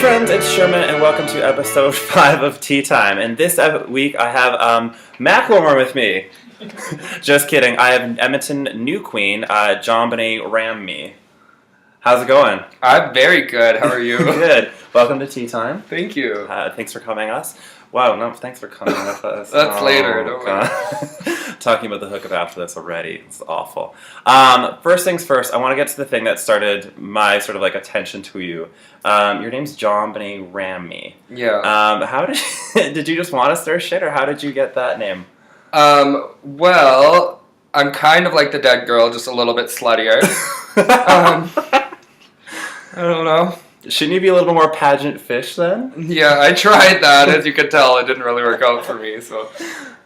friends, it's Sherman, and welcome to episode 5 of Tea Time. And this week I have Macklemore with me. Just kidding. I have Edmonton new queen, Jon-Benet RamMe. How's it going? I'm very good. How are you? Good. Welcome to Tea Time. Thank you. Thanks for coming us. Wow, no, thanks for coming with us. That's later. Don't worry. Talking about the hookup after this already. It's awful. First things first, I want to get to the thing that started my sort of like attention to you. Your name's Jon-Benet RamMe. Yeah. How did you just want to stir shit, or how did you get that name? Well, I'm kind of like the dead girl, just a little bit sluttier. I don't know. Shouldn't you be a little bit more pageant fish then? Yeah, I tried that. As you could tell, it didn't really work out for me. So,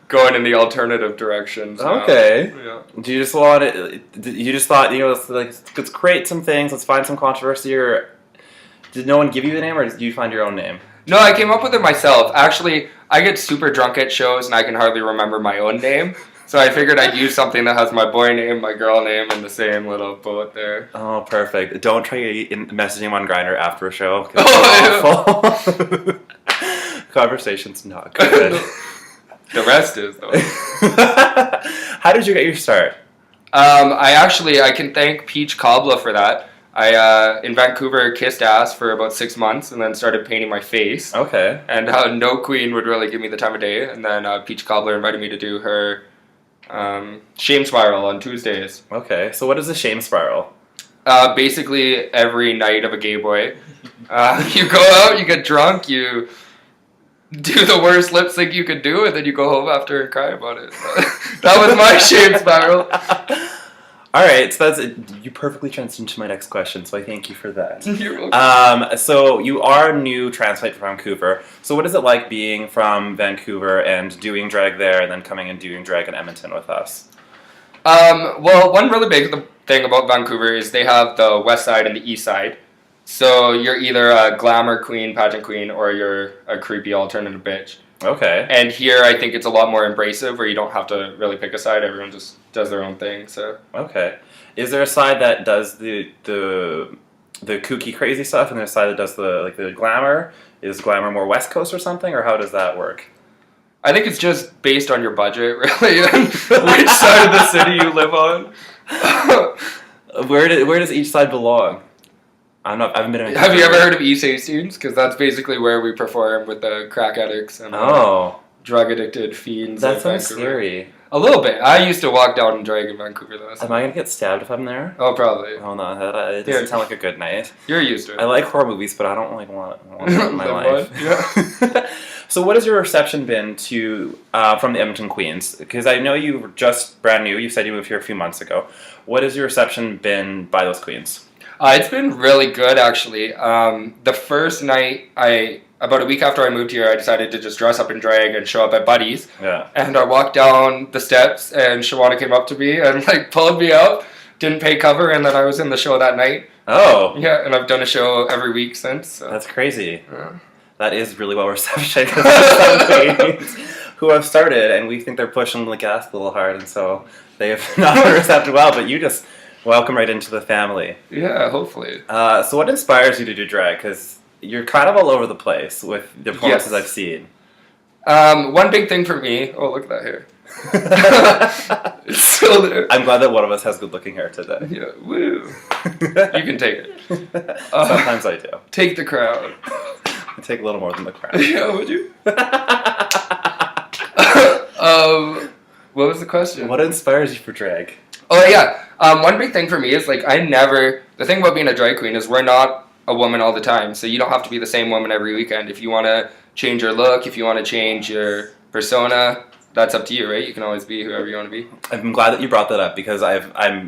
going in the alternative directions. Okay. Yeah. Do you just want it? You just thought, let's create some things. Let's find some controversy. Or did no one give you the name, or did you find your own name? No, I came up with it myself. Actually, I get super drunk at shows, and I can hardly remember my own name. So I figured I'd use something that has my boy name, my girl name, in the same little boat there. Oh, perfect. Don't try messaging him on Grindr after a show. It's awful. Conversation's not good. The rest is, though. How did you get your start? I can thank Peach Cobbler for that. I, in Vancouver, kissed ass for about 6 months and then started painting my face. Okay. And no queen would really give me the time of day. And then Peach Cobbler invited me to do her shame spiral on Tuesdays. Okay. So what is a shame spiral? Basically, every night of a gay boy, you go out, you get drunk, you do the worst lip sync you could do, and then you go home after and cry about it. That was my shame spiral. All right, so you perfectly transitioned to my next question, so I thank you for that. You're welcome. So you are new transplant from Vancouver. So what is it like being from Vancouver and doing drag there, and then coming and doing drag in Edmonton with us? Well, one really big thing about Vancouver is they have the west side and the east side. So you're either a glamour queen, pageant queen, or you're a creepy alternative bitch. Okay. And here, I think it's a lot more embracive, where you don't have to really pick a side. Everyone just does their own thing. So. Okay. Is there a side that does the kooky, crazy stuff, and there's a side that does the glamour? Is glamour more West Coast or something, or how does that work? I think it's just based on your budget, really, and which side of the city you live on. Where does each side belong? I haven't been. Have you ever heard of East Hastings? Because that's basically where we perform with the crack addicts and drug addicted fiends. That sounds scary. A little bit. I used to walk down and drag in Vancouver though. So. Am I gonna get stabbed if I'm there? Oh, probably. Oh no, it doesn't sound like a good night. You're used to it. I like horror movies, but I don't want that in my life. Yeah. So, what has your reception been to from the Edmonton Queens? Because I know you were just brand new. You said you moved here a few months ago. What has your reception been by those queens? It's been really good, actually. The first night, about a week after I moved here, I decided to just dress up in drag and show up at Buddy's. Yeah. And I walked down the steps, and Shawana came up to me and pulled me up, didn't pay cover, and then I was in the show that night. Oh. Yeah, and I've done a show every week since. So. That's crazy. Yeah. That is really well reception. Who have started, and we think they're pushing the gas a little hard, and so they have not been receptive well, but you just welcome right into the family. Yeah, hopefully. So what inspires you to do drag? Because you're kind of all over the place with the performances I've seen. One big thing for me... Oh, look at that hair. It's still there. I'm glad that one of us has good-looking hair today. Yeah, woo. You can take it. Sometimes I do. Take the crown. I take a little more than the crown. Yeah, would you? What was the question? What inspires you for drag? Oh, yeah. One big thing for me is, the thing about being a drag queen is we're not a woman all the time, so you don't have to be the same woman every weekend. If you want to change your look, if you want to change your persona, that's up to you, right? You can always be whoever you want to be. I'm glad that you brought that up, because I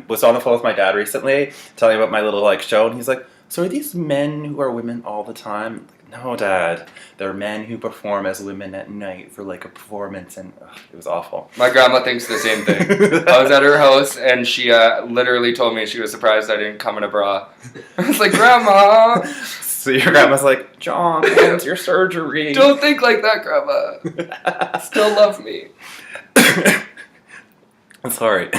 was on the phone with my dad recently, telling him about my little, show, and he's like, so are these men who are women all the time? No, Dad. They're men who perform as women at night for a performance, and it was awful. My grandma thinks the same thing. I was at her house, and she literally told me she was surprised I didn't come in a bra. I was like, Grandma! So your grandma's like, John, when's your surgery? Don't think like that, Grandma. Still love me. I'm sorry.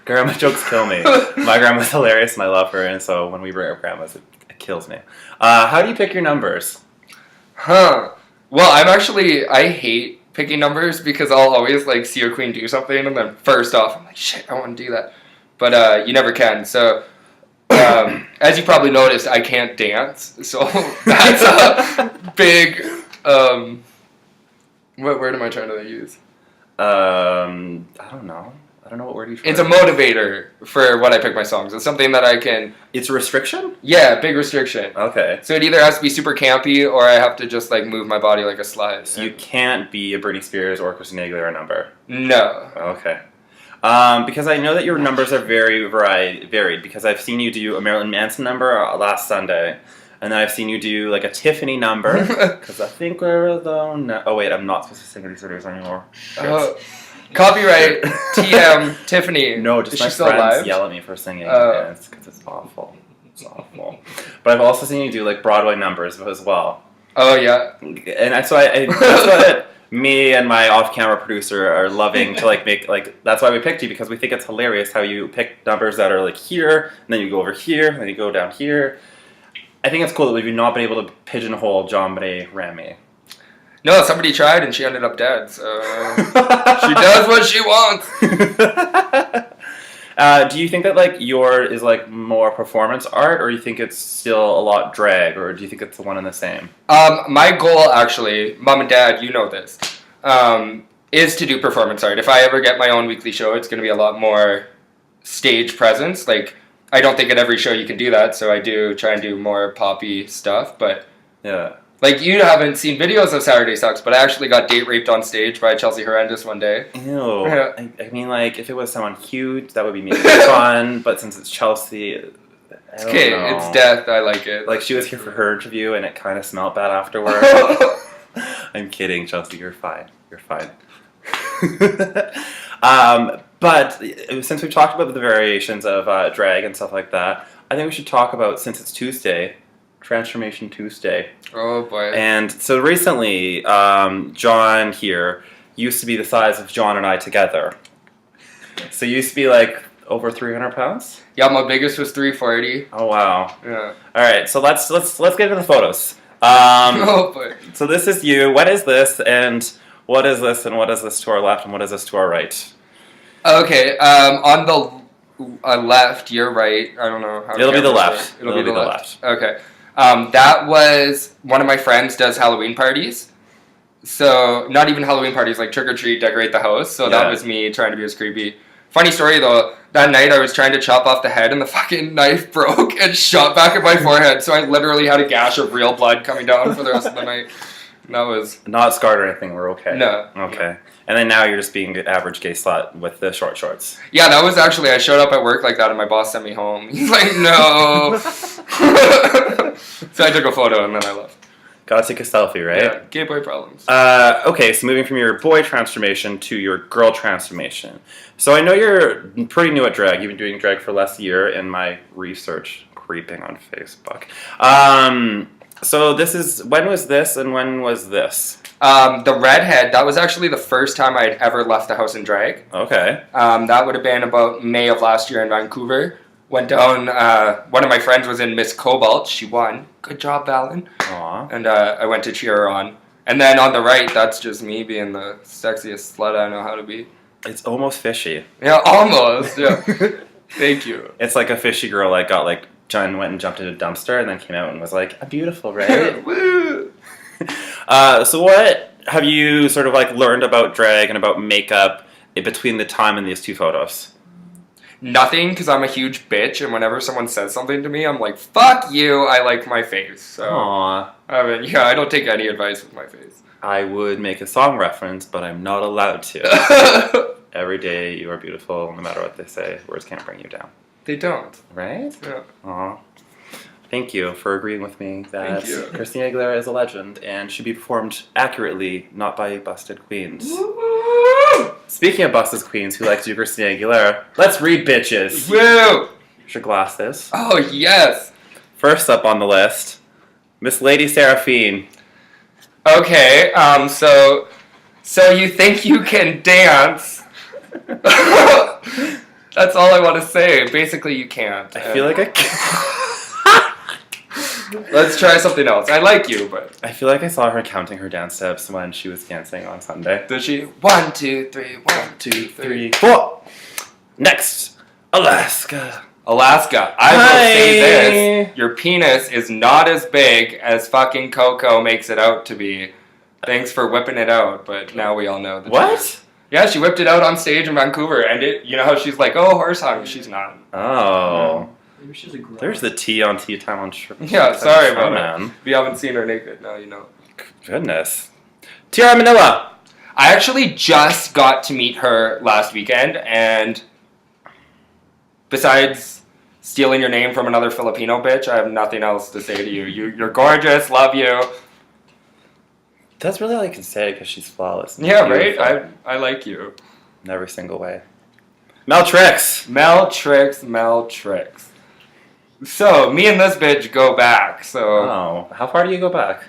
Grandma jokes kill me. My grandma's hilarious, and I love her, and so when we bring up grandmas, it kills me. How do you pick your numbers? Huh. Well, I hate picking numbers because I'll always like see a queen do something and then first off I'm like, shit, I want to do that. But you never can. So as you probably noticed, I can't dance. So that's a big what word am I trying to use? I don't know. I don't know what word you're trying It's a to motivator for when I pick my songs. It's something that I can. It's a restriction? Yeah, big restriction. Okay. So it either has to be super campy or I have to just like move my body like a slide. So you can't be a Britney Spears or Christina Aguilera number? No. Okay. Because I know that your numbers are very varied. Because I've seen you do a Marilyn Manson number last Sunday, and then I've seen you do like a Tiffany number. Because I think we're alone now. Oh wait, I'm not supposed to sing these videos anymore. Copyright TM Tiffany. No, just Is my she still friends alive? yell at me for singing. Because it's awful. It's awful. But I've also seen you do like Broadway numbers as well. Oh yeah. And that's what me and my off-camera producer are loving to like make like. That's why we picked you, because we think it's hilarious how you pick numbers that are like here, and then you go over here, and then you go down here. I think it's cool that we've not been able to pigeonhole Jon-Benet RamMe. No, somebody tried and she ended up dead. So she does what she wants. Do you think that like your is like more performance art, or you think it's still a lot drag, or do you think it's the one and the same? My goal, actually, Mom and Dad, you know this, is to do performance art. If I ever get my own weekly show, it's going to be a lot more stage presence. Like, I don't think at every show you can do that, so I do try and do more poppy stuff. But yeah. Like, you haven't seen videos of Saturday Sucks, but I actually got date raped on stage by Chelsea Horrendous one day. Ew. I mean, like, if it was someone huge, that would be maybe fun, but since it's Chelsea, I don't okay, know. it's death. I like it. Like, she was here for her interview, and it kind of smelled bad afterwards. I'm kidding, Chelsea. You're fine. You're fine. But since we've talked about the variations of drag and stuff like that, I think we should talk about, since it's Tuesday, Transformation Tuesday. Oh boy. And so recently, John here used to be the size of John and I together. So you used to be like over 300 pounds? Yeah, my biggest was 340. Oh wow. Yeah. All right, so let's get into the photos. Oh boy. So this is you. What is this? And what is this? And what is this to our left? And what is this to our right? Okay. On the left, you're right. I don't know how. It'll be the left. It'll be the left. left. Okay. That was one of my friends does Halloween parties. So, not even Halloween parties, like trick or treat, decorate the house. So that was me trying to be as creepy. Funny story though, that night I was trying to chop off the head and the fucking knife broke and shot back at my forehead. So I literally had a gash of real blood coming down for the rest of the night. And that was... Not scarred or anything, we're okay. No. Okay. And then now you're just being an average gay slut with the short shorts. Yeah, that was actually, I showed up at work like that and my boss sent me home. He's like, no. So I took a photo and then I left. Gotta take a selfie, right? Yeah, gay boy problems. Okay, so moving from your boy transformation to your girl transformation. So I know you're pretty new at drag. You've been doing drag for less than a year in my research creeping on Facebook. So this is, when was this and when was this? The redhead, that was actually the first time I'd ever left the house in drag. Okay. That would have been about May of last year in Vancouver. Went down, one of my friends was in Miss Cobalt. She won. Good job, Valen. Aw. And I went to cheer her on. And then on the right, that's just me being the sexiest slut I know how to be. It's almost fishy. Yeah, almost. Yeah. Thank you. It's like a fishy girl like got like, Jen went and jumped in a dumpster and then came out and was like, I'm beautiful, right? Woo! So what have you sort of like learned about drag and about makeup in between the time in these two photos? Nothing, because I'm a huge bitch, and whenever someone says something to me, I'm like, fuck you, I like my face. So, Aww. I mean, yeah, I don't take any advice with my face. I would make a song reference, but I'm not allowed to. Every day you are beautiful, no matter what they say. Words can't bring you down. They don't. Right? Yeah. Aw. Thank you for agreeing with me that Thank you. Christina Aguilera is a legend and should be performed accurately, not by busted queens. Woo! Speaking of busted queens who like to do Christina Aguilera, let's read bitches. Woo! Should glass this. Oh, yes. First up on the list, Miss Lady Seraphine. Okay, so you think you can dance? That's all I want to say. Basically, you can't. I feel like Let's try something else. I like you, but I feel like I saw her counting her dance steps when she was dancing on Sunday. did she? 1, 2, 3, 1, 2, 3, 4. Next, Alaska. Alaska. I will say this: your penis is not as big as fucking Coco makes it out to be. Thanks for whipping it out, but now we all know the What? truth. Yeah, she whipped it out on stage in Vancouver, and you know how she's like, oh, horse hung. She's not. Oh. Maybe she's a girl. There's the tea on tea time on Yeah, sorry about man. it. If you haven't seen her naked, now you know. Goodness. Tiara Manila. I actually just got to meet her last weekend, and besides stealing your name from another Filipino bitch, I have nothing else to say to you. You're gorgeous, love you. That's really all I can say because she's flawless. Yeah, Beautiful. right? I like you. In every single way. Mel Tricks. Mel Tricks. So, me and this bitch go back, so... Oh, how far do you go back?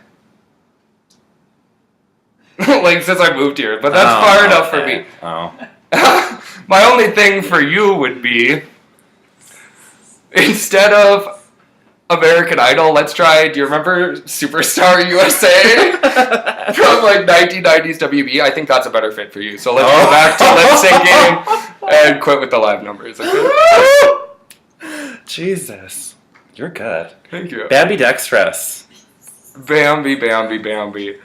like, since I moved here, but that's far enough for me. Oh. My only thing for you would be, instead of American Idol, let's try, do you remember Superstar USA? From like 1990s WB, I think that's a better fit for you. So let's go back to lip syncing and quit with the live numbers. Okay? Jesus. You're good. Thank you. Bambi Dextrous. Bambi.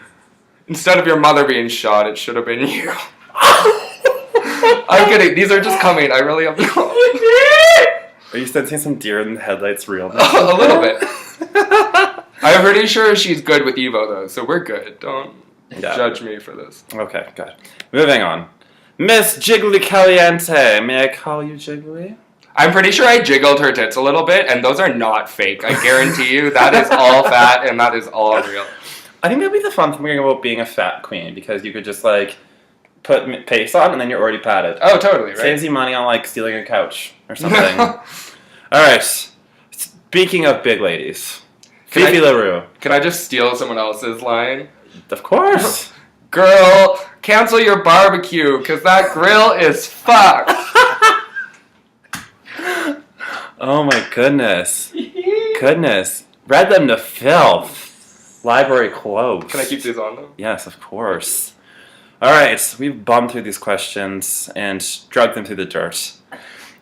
Instead of your mother being shot, it should have been you. I'm kidding. These are just coming. I really have no... Are you sensing some deer in the headlights realness? A little bit. I'm pretty sure she's good with Evo, though, so we're good. Don't judge me for this. Okay, good. Moving on. Miss Jiggly Caliente. May I call you Jiggly? I'm pretty sure I jiggled her tits a little bit, and those are not fake. I guarantee you that is all fat, and that is all real. I think that'd be the fun thing about being a fat queen, because you could just, like, put paste on, and then you're already padded. Oh, totally, right? Saves you money on, like, stealing a couch or something. Alright. Speaking of big ladies. Fifi LaRue. Can I just steal someone else's line? Of course. Girl, cancel your barbecue, because that grill is fucked. Oh my goodness. Read them to filth. Library closed. Can I keep these on, though? Yes, of course. Alright, we've bummed through these questions and dragged them through the dirt.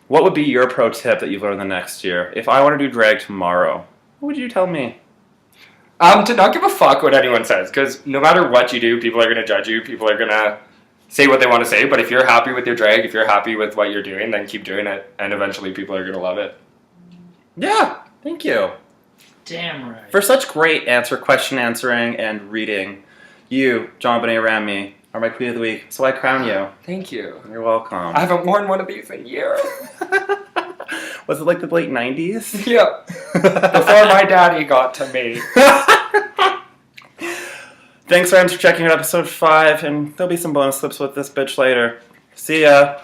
What would be your pro tip that you've learned the next year? If I want to do drag tomorrow, what would you tell me? To not give a fuck what anyone says, because no matter what you do, people are going to judge you, people are going to say what they want to say, but if you're happy with your drag, if you're happy with what you're doing, then keep doing it, and eventually people are going to love it. Yeah, thank you. Damn right. For such great question answering, and reading, you, Jon-Benet RamMe, are my Queen of the Week, so I crown you. Thank you. You're welcome. I haven't worn one of these in years. Was it like the late 90s? Yeah. Before my daddy got to me. Thanks, friends, for checking out episode 5, and there'll be some bonus clips with this bitch later. See ya.